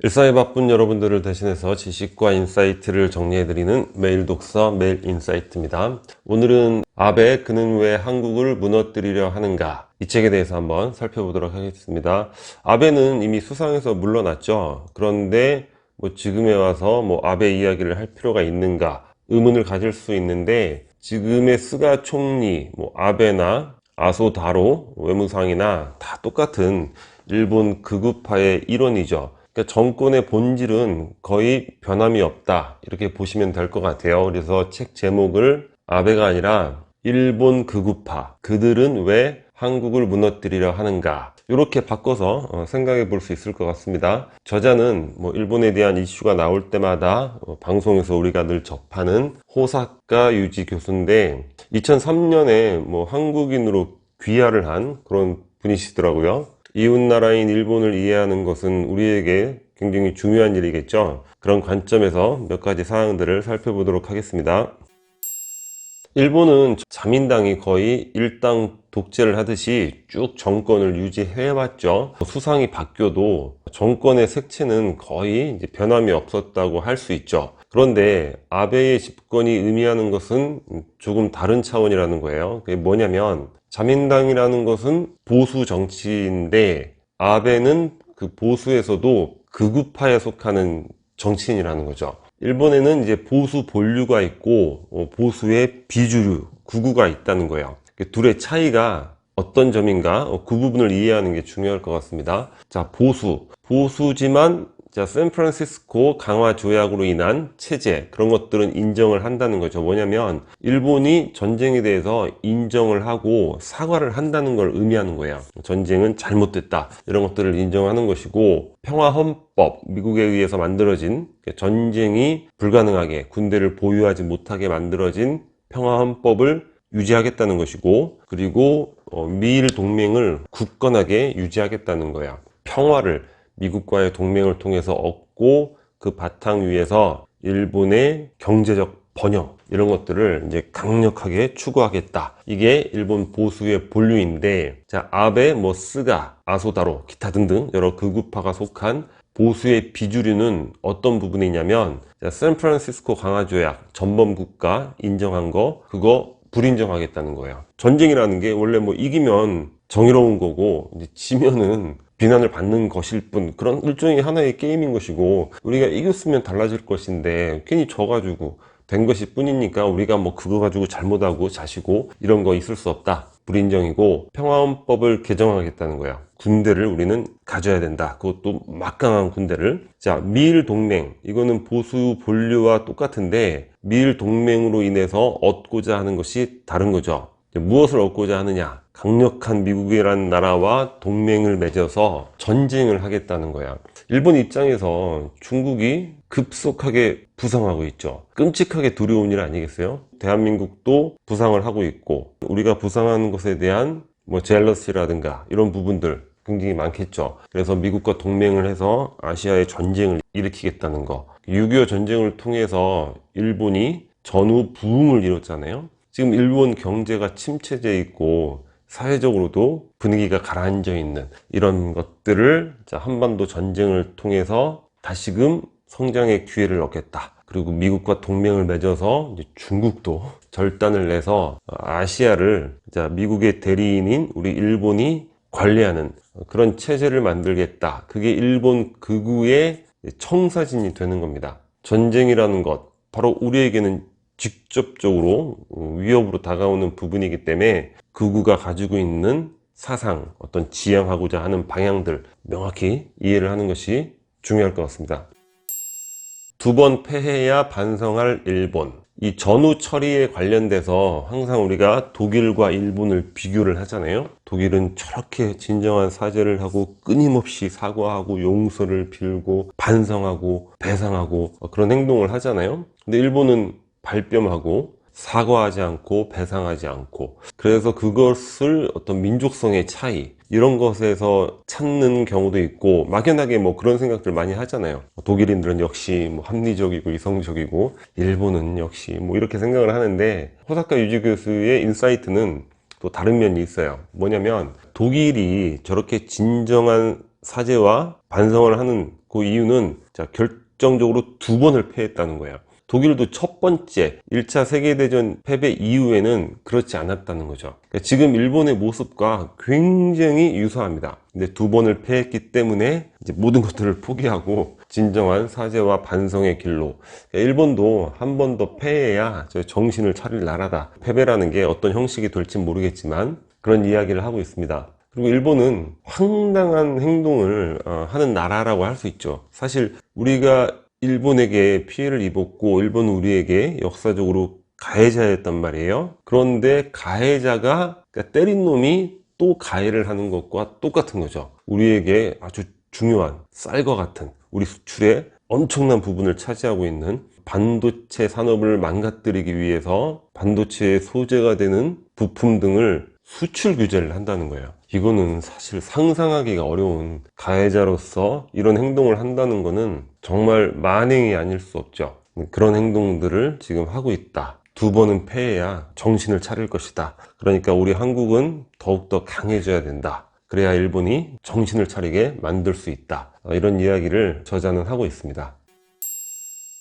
일상에 바쁜 여러분들을 대신해서 지식과 인사이트를 정리해드리는 매일 독서 매일 인사이트입니다. 오늘은 아베 그는 왜 한국을 무너뜨리려 하는가, 이 책에 대해서 한번 살펴보도록 하겠습니다. 아베는 이미 수상에서 물러났죠. 그런데 지금에 와서 아베 이야기를 할 필요가 있는가 의문을 가질 수 있는데, 지금의 스가 총리, 아베나 아소다로 외무상이나 다 똑같은 일본 극우파의 일원이죠. 그러니까 정권의 본질은 거의 변함이 없다, 이렇게 보시면 될 것 같아요. 그래서 책 제목을 아베가 아니라 일본 극우파, 그들은 왜 한국을 무너뜨리려 하는가, 이렇게 바꿔서 생각해 볼 수 있을 것 같습니다. 저자는 일본에 대한 이슈가 나올 때마다 방송에서 우리가 늘 접하는 호사카 유지 교수인데, 2003년에 한국인으로 귀화를 한 그런 분이시더라고요. 이웃나라인 일본을 이해하는 것은 우리에게 굉장히 중요한 일이겠죠. 그런 관점에서 몇 가지 사항들을 살펴보도록 하겠습니다. 일본은 자민당이 거의 일당 독재를 하듯이 쭉 정권을 유지해왔죠. 수상이 바뀌어도 정권의 색채는 거의 변함이 없었다고 할 수 있죠. 그런데 아베의 집권이 의미하는 것은 조금 다른 차원이라는 거예요. 그게 뭐냐면, 자민당이라는 것은 보수 정치인데 아베는 그 보수에서도 극우파에 속하는 정치인이라는 거죠. 일본에는 이제 보수 본류가 있고 보수의 비주류, 극우가 있다는 거예요. 둘의 차이가 어떤 점인가, 그 부분을 이해하는 게 중요할 것 같습니다. 자, 보수지만 샌프란시스코 강화 조약으로 인한 체제, 그런 것들은 인정을 한다는 거죠. 뭐냐면 일본이 전쟁에 대해서 인정을 하고 사과를 한다는 걸 의미하는 거예요. 전쟁은 잘못됐다, 이런 것들을 인정하는 것이고, 평화헌법, 미국에 의해서 만들어진, 전쟁이 불가능하게 군대를 보유하지 못하게 만들어진 평화헌법을 유지하겠다는 것이고, 그리고 미일 동맹을 굳건하게 유지하겠다는 거야. 평화를 미국과의 동맹을 통해서 얻고, 그 바탕 위에서 일본의 경제적 번영, 이런 것들을 이제 강력하게 추구하겠다. 이게 일본 보수의 본류인데, 자, 아베, 스가, 아소다로, 기타 등등 여러 극우파가 속한 보수의 비주류는 어떤 부분이냐면, 샌프란시스코 강화조약 전범국가 인정한 거, 그거 불인정하겠다는 거예요. 전쟁이라는 게 원래 이기면 정의로운 거고, 이제 지면은 비난을 받는 것일 뿐, 그런 일종의 하나의 게임인 것이고, 우리가 이겼으면 달라질 것인데 괜히 져가지고 된 것일 뿐이니까 우리가 그거 가지고 잘못하고 자시고 이런 거 있을 수 없다, 불인정이고, 평화헌법을 개정하겠다는 거야. 군대를 우리는 가져야 된다, 그것도 막강한 군대를. 자, 미일 동맹, 이거는 보수 본류와 똑같은데 미일 동맹으로 인해서 얻고자 하는 것이 다른 거죠. 무엇을 얻고자 하느냐, 강력한 미국이라는 나라와 동맹을 맺어서 전쟁을 하겠다는 거야. 일본 입장에서 중국이 급속하게 부상하고 있죠. 끔찍하게 두려운 일 아니겠어요? 대한민국도 부상을 하고 있고, 우리가 부상하는 것에 대한 젤러시라든가 이런 부분들 굉장히 많겠죠. 그래서 미국과 동맹을 해서 아시아에 전쟁을 일으키겠다는 거. 6.25 전쟁을 통해서 일본이 전후 부흥을 이뤘잖아요. 지금 일본 경제가 침체돼 있고 사회적으로도 분위기가 가라앉아 있는 이런 것들을 한반도 전쟁을 통해서 다시금 성장의 기회를 얻겠다. 그리고 미국과 동맹을 맺어서 이제 중국도 절단을 내서 아시아를 미국의 대리인인 우리 일본이 관리하는 그런 체제를 만들겠다. 그게 일본 극우의 청사진이 되는 겁니다. 전쟁이라는 것, 바로 우리에게는 직접적으로 위협으로 다가오는 부분이기 때문에 극우가 가지고 있는 사상, 어떤 지향하고자 하는 방향들 명확히 이해를 하는 것이 중요할 것 같습니다. 두 번 패해야 반성할 일본. 이 전후 처리에 관련돼서 항상 우리가 독일과 일본을 비교를 하잖아요. 독일은 저렇게 진정한 사죄를 하고 끊임없이 사과하고 용서를 빌고 반성하고 배상하고 그런 행동을 하잖아요. 근데 일본은 발뺌하고 사과하지 않고 배상하지 않고, 그래서 그것을 어떤 민족성의 차이, 이런 것에서 찾는 경우도 있고, 막연하게 그런 생각들 많이 하잖아요. 독일인들은 역시 합리적이고 이성적이고, 일본은 역시 이렇게 생각을 하는데, 호사카 유지 교수의 인사이트는 또 다른 면이 있어요. 뭐냐면 독일이 저렇게 진정한 사죄와 반성을 하는 그 이유는 자, 결정적으로 2번을 패했다는 거예요. 독일도 첫 번째 1차 세계대전 패배 이후에는 그렇지 않았다는 거죠. 그러니까 지금 일본의 모습과 굉장히 유사합니다. 근데 2번을 패했기 때문에 이제 모든 것들을 포기하고 진정한 사죄와 반성의 길로, 그러니까 일본도 한 번 더 패해야 정신을 차릴 나라다. 패배라는 게 어떤 형식이 될지 모르겠지만 그런 이야기를 하고 있습니다. 그리고 일본은 황당한 행동을 하는 나라라고 할 수 있죠. 사실 우리가 일본에게 피해를 입었고 일본은 우리에게 역사적으로 가해자였단 말이에요. 그런데 가해자가, 그러니까 때린 놈이 또 가해를 하는 것과 똑같은 거죠. 우리에게 아주 중요한 쌀과 같은 우리 수출의 엄청난 부분을 차지하고 있는 반도체 산업을 망가뜨리기 위해서 반도체의 소재가 되는 부품 등을 수출 규제를 한다는 거예요. 이거는 사실 상상하기가 어려운, 가해자로서 이런 행동을 한다는 거는 정말 만행이 아닐 수 없죠. 그런 행동들을 지금 하고 있다. 2번은 패해야 정신을 차릴 것이다. 그러니까 우리 한국은 더욱더 강해져야 된다. 그래야 일본이 정신을 차리게 만들 수 있다. 이런 이야기를 저자는 하고 있습니다.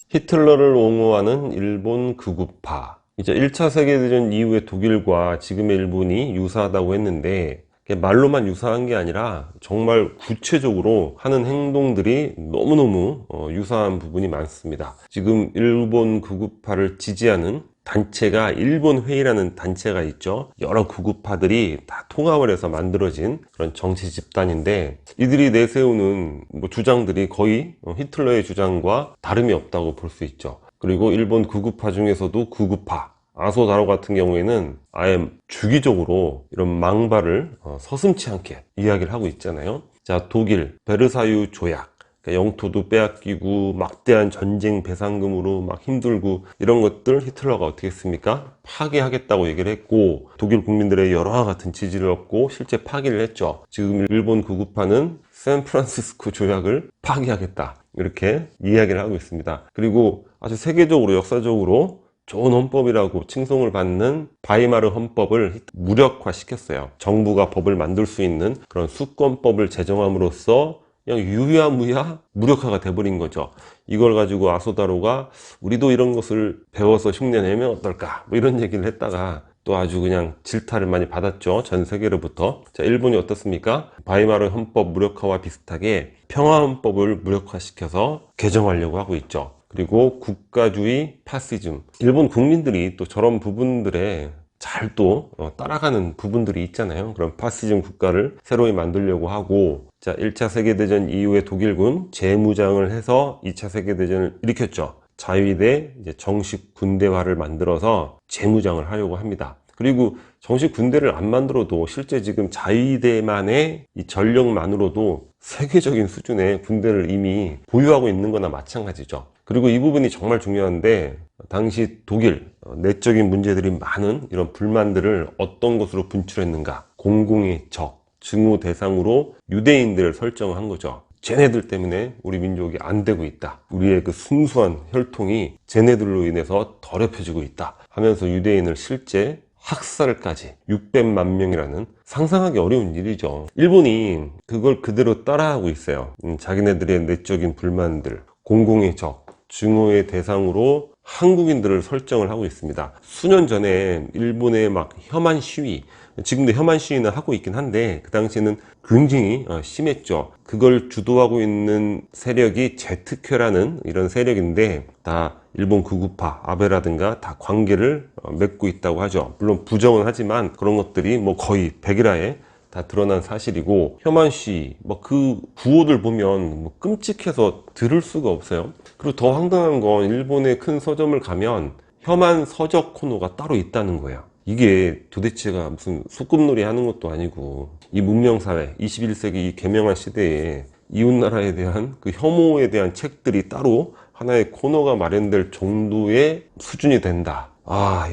히틀러를 옹호하는 일본 극우파. 이제 1차 세계대전 이후의 독일과 지금의 일본이 유사하다고 했는데 말로만 유사한 게 아니라 정말 구체적으로 하는 행동들이 너무너무 유사한 부분이 많습니다. 지금 일본 극우파를 지지하는 단체가 일본회의라는 단체가 있죠. 여러 극우파들이 다 통합을 해서 만들어진 그런 정치 집단인데, 이들이 내세우는 주장들이 거의 히틀러의 주장과 다름이 없다고 볼 수 있죠. 그리고 일본 극우파 중에서도 극우파 아소다로 같은 경우에는 아예 주기적으로 이런 망발을 서슴지 않게 이야기를 하고 있잖아요. 자, 독일 베르사유 조약, 그러니까 영토도 빼앗기고 막대한 전쟁 배상금으로 막 힘들고 이런 것들 히틀러가 어떻게 했습니까? 파기하겠다고 얘기를 했고, 독일 국민들의 여러와 같은 지지를 얻고 실제 파기를 했죠. 지금 일본 극우파는 샌프란시스코 조약을 파기하겠다, 이렇게 이야기를 하고 있습니다. 그리고 아주 세계적으로 역사적으로 좋은 헌법이라고 칭송을 받는 바이마르 헌법을 무력화시켰어요. 정부가 법을 만들 수 있는 그런 수권법을 제정함으로써 그냥 유야무야 무력화가 돼버린 거죠. 이걸 가지고 아소다로가 우리도 이런 것을 배워서 흉내내면 어떨까, 이런 얘기를 했다가 또 아주 그냥 질타를 많이 받았죠. 전 세계로부터. 자, 일본이 어떻습니까? 바이마르 헌법 무력화와 비슷하게 평화헌법을 무력화시켜서 개정하려고 하고 있죠. 그리고 국가주의 파시즘, 일본 국민들이 또 저런 부분들에 잘 또 따라가는 부분들이 있잖아요. 그런 파시즘 국가를 새로이 만들려고 하고, 자, 1차 세계대전 이후에 독일군 재무장을 해서 2차 세계대전을 일으켰죠. 자위대 이제 정식 군대화를 만들어서 재무장을 하려고 합니다. 그리고 정식 군대를 안 만들어도 실제 지금 자위대만의 이 전력만으로도 세계적인 수준의 군대를 이미 보유하고 있는 거나 마찬가지죠. 그리고 이 부분이 정말 중요한데, 당시 독일 내적인 문제들이 많은 이런 불만들을 어떤 것으로 분출했는가? 공공의 적, 증오 대상으로 유대인들을 설정한 거죠. 쟤네들 때문에 우리 민족이 안 되고 있다. 우리의 그 순수한 혈통이 쟤네들로 인해서 더럽혀지고 있다 하면서 유대인을 실제 학살까지 600만 명이라는 상상하기 어려운 일이죠. 일본이 그걸 그대로 따라하고 있어요. 자기네들의 내적인 불만들, 공공의 적, 증오의 대상으로 한국인들을 설정을 하고 있습니다. 수년 전에 일본의 막 혐한 시위, 지금도 혐한 시위는 하고 있긴 한데 그 당시에는 굉장히 심했죠. 그걸 주도하고 있는 세력이 제트큐라는 이런 세력인데, 다 일본 극우파 아베라든가 다 관계를 맺고 있다고 하죠. 물론 부정은 하지만 그런 것들이 뭐 거의 백일화에 다 드러난 사실이고, 혐한 시위 그 구호들 보면 끔찍해서 들을 수가 없어요. 그리고 더 황당한 건 일본의 큰 서점을 가면 혐한 서적 코너가 따로 있다는 거예요. 이게 도대체가 무슨 소꿉놀이 하는 것도 아니고, 이 문명사회 21세기 이 개명한 시대에 이웃나라에 대한 그 혐오에 대한 책들이 따로 하나의 코너가 마련될 정도의 수준이 된다.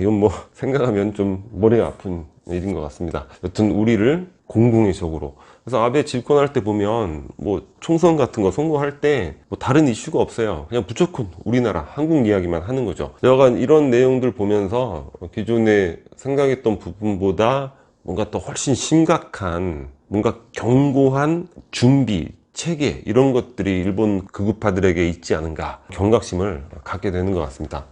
이건 생각하면 좀 머리가 아픈 일인 것 같습니다. 여튼 우리를 공공의 적으로. 그래서 아베 집권할 때 보면 총선 같은 거 선거할 때 다른 이슈가 없어요. 그냥 무조건 우리나라 한국 이야기만 하는 거죠. 여간 이런 내용들 보면서 기존에 생각했던 부분보다 뭔가 더 훨씬 심각한, 뭔가 견고한 준비, 체계 이런 것들이 일본 극우파들에게 있지 않은가 경각심을 갖게 되는 것 같습니다.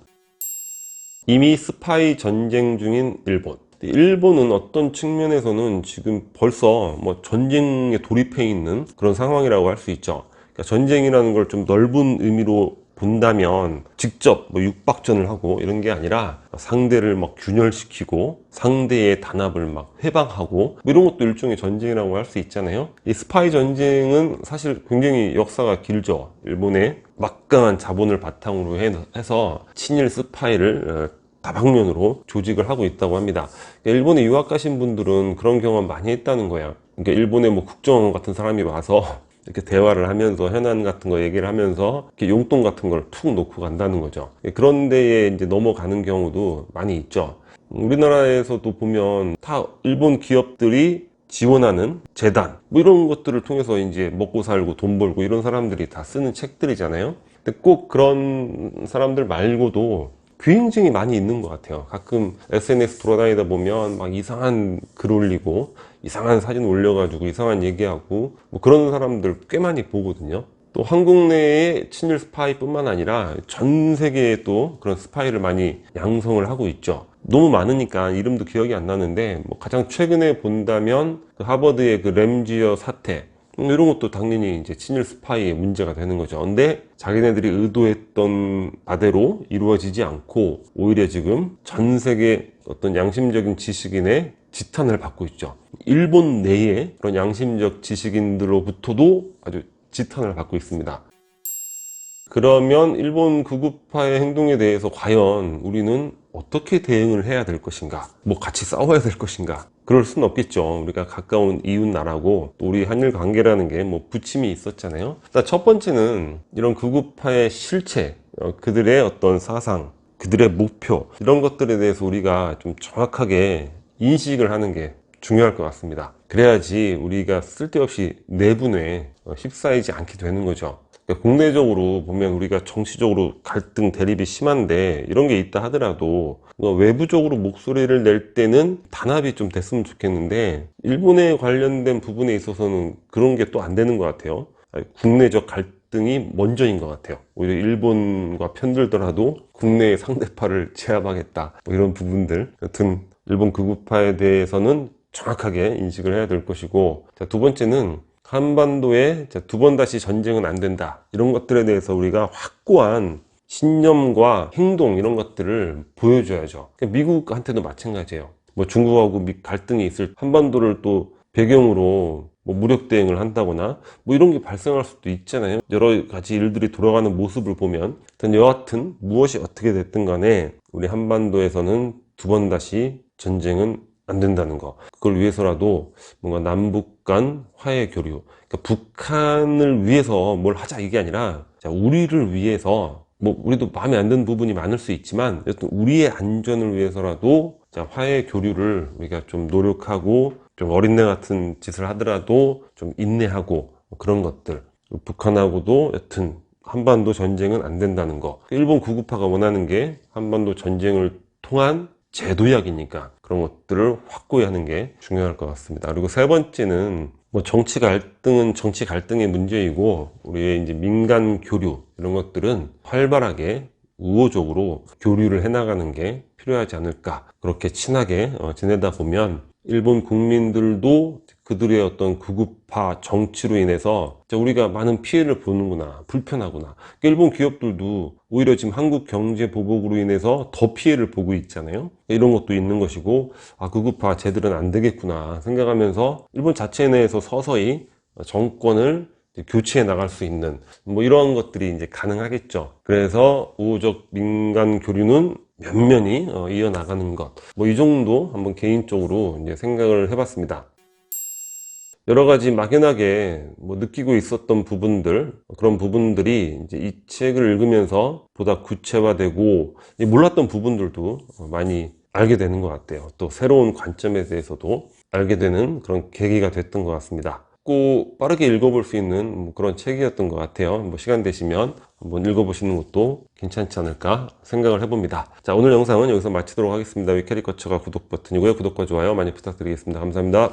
이미 스파이 전쟁 중인 일본. 일본은 어떤 측면에서는 지금 벌써 뭐 전쟁에 돌입해 있는 그런 상황이라고 할 수 있죠. 그러니까 전쟁이라는 걸 좀 넓은 의미로 본다면 직접 뭐 육박전을 하고 이런 게 아니라 상대를 막 균열시키고 상대의 단합을 막 해방하고 뭐 이런 것도 일종의 전쟁이라고 할 수 있잖아요. 이 스파이 전쟁은 사실 굉장히 역사가 길죠. 일본의 막강한 자본을 바탕으로 해서 친일 스파이를 다방면으로 조직을 하고 있다고 합니다. 일본에 유학 가신 분들은 그런 경험 많이 했다는 거야. 그러니까 일본에 뭐 국정원 같은 사람이 와서 이렇게 대화를 하면서 현안 같은 거 얘기를 하면서 이렇게 용돈 같은 걸 툭 놓고 간다는 거죠. 그런 데에 이제 넘어가는 경우도 많이 있죠. 우리나라에서도 보면 다 일본 기업들이 지원하는 재단 뭐 이런 것들을 통해서 이제 먹고 살고 돈 벌고 이런 사람들이 다 쓰는 책들이잖아요. 근데 꼭 그런 사람들 말고도 굉장히 많이 있는 것 같아요. 가끔 SNS 돌아다니다 보면 막 이상한 글 올리고 이상한 사진 올려가지고 이상한 얘기하고 뭐 그런 사람들 꽤 많이 보거든요. 또 한국 내에 친일 스파이뿐만 아니라 전 세계에 또 그런 스파이를 많이 양성을 하고 있죠. 너무 많으니까 이름도 기억이 안 나는데 뭐 가장 최근에 본다면 그 하버드의 그 램지어 사태 이런 것도 당연히 이제 친일 스파이의 문제가 되는 거죠. 근데 자기네들이 의도했던 바대로 이루어지지 않고 오히려 지금 전 세계 어떤 양심적인 지식인의 지탄을 받고 있죠. 일본 내에 그런 양심적 지식인들로부터도 아주 지탄을 받고 있습니다. 그러면 일본 극우파의 행동에 대해서 과연 우리는 어떻게 대응을 해야 될 것인가? 뭐 같이 싸워야 될 것인가? 그럴 수는 없겠죠. 우리가 가까운 이웃 나라고 또 우리 한일 관계라는 게 뭐 부침이 있었잖아요. 첫 번째는 이런 극우파의 실체, 그들의 어떤 사상, 그들의 목표 이런 것들에 대해서 우리가 좀 정확하게 인식을 하는 게 중요할 것 같습니다. 그래야지 우리가 쓸데없이 내분에 휩싸이지 않게 되는 거죠. 국내적으로 보면 우리가 정치적으로 갈등 대립이 심한데 이런 게 있다 하더라도 외부적으로 목소리를 낼 때는 단합이 좀 됐으면 좋겠는데 일본에 관련된 부분에 있어서는 그런 게 또 안 되는 것 같아요. 국내적 갈등이 먼저인 것 같아요. 오히려 일본과 편들더라도 국내의 상대파를 제압하겠다 뭐 이런 부분들. 여튼 일본 극우파에 대해서는 정확하게 인식을 해야 될 것이고, 두 번째는 한반도에 두 번 다시 전쟁은 안 된다 이런 것들에 대해서 우리가 확고한 신념과 행동 이런 것들을 보여줘야죠. 미국한테도 마찬가지예요. 뭐 중국하고 갈등이 있을 한반도를 또 배경으로 뭐 무력 대응을 한다거나 뭐 이런 게 발생할 수도 있잖아요. 여러 가지 일들이 돌아가는 모습을 보면 여하튼 무엇이 어떻게 됐든 간에 우리 한반도에서는 두 번 다시 전쟁은 안 된다는 거. 그걸 위해서라도 뭔가 남북 간 화해 교류. 그러니까 북한을 위해서 뭘 하자 이게 아니라 우리를 위해서 뭐 우리도 마음에 안 드는 부분이 많을 수 있지만 여튼 우리의 안전을 위해서라도 화해 교류를 우리가 좀 노력하고 좀 어린애 같은 짓을 하더라도 좀 인내하고 그런 것들. 북한하고도 여튼 한반도 전쟁은 안 된다는 거. 일본 구구파가 원하는 게 한반도 전쟁을 통한 제도약이니까 그런 것들을 확고히 하는 게 중요할 것 같습니다. 그리고 세 번째는 뭐 정치 갈등은 정치 갈등의 문제이고 우리의 이제 민간 교류 이런 것들은 활발하게 우호적으로 교류를 해나가는 게 필요하지 않을까. 그렇게 친하게 지내다 보면 일본 국민들도 그들의 어떤 극우파 정치로 인해서 우리가 많은 피해를 보는구나, 불편하구나. 일본 기업들도 오히려 지금 한국 경제 보복으로 인해서 더 피해를 보고 있잖아요. 이런 것도 있는 것이고, 극우파 쟤들은 안 되겠구나 생각하면서 일본 자체 내에서 서서히 정권을 교체해 나갈 수 있는 뭐 이런 것들이 이제 가능하겠죠. 그래서 우호적 민간 교류는 면면히 이어나가는 것. 뭐 이 정도 한번 개인적으로 이제 생각을 해봤습니다. 여러 가지 막연하게 뭐 느끼고 있었던 부분들, 그런 부분들이 이제 이 책을 읽으면서 보다 구체화되고 몰랐던 부분들도 많이 알게 되는 것 같아요. 또 새로운 관점에 대해서도 알게 되는 그런 계기가 됐던 것 같습니다. 꼭 빠르게 읽어볼 수 있는 그런 책이었던 것 같아요. 뭐 시간 되시면 한번 읽어보시는 것도 괜찮지 않을까 생각을 해봅니다. 자, 오늘 영상은 여기서 마치도록 하겠습니다. 위캐리커처가 구독 버튼이고요. 구독과 좋아요 많이 부탁드리겠습니다. 감사합니다.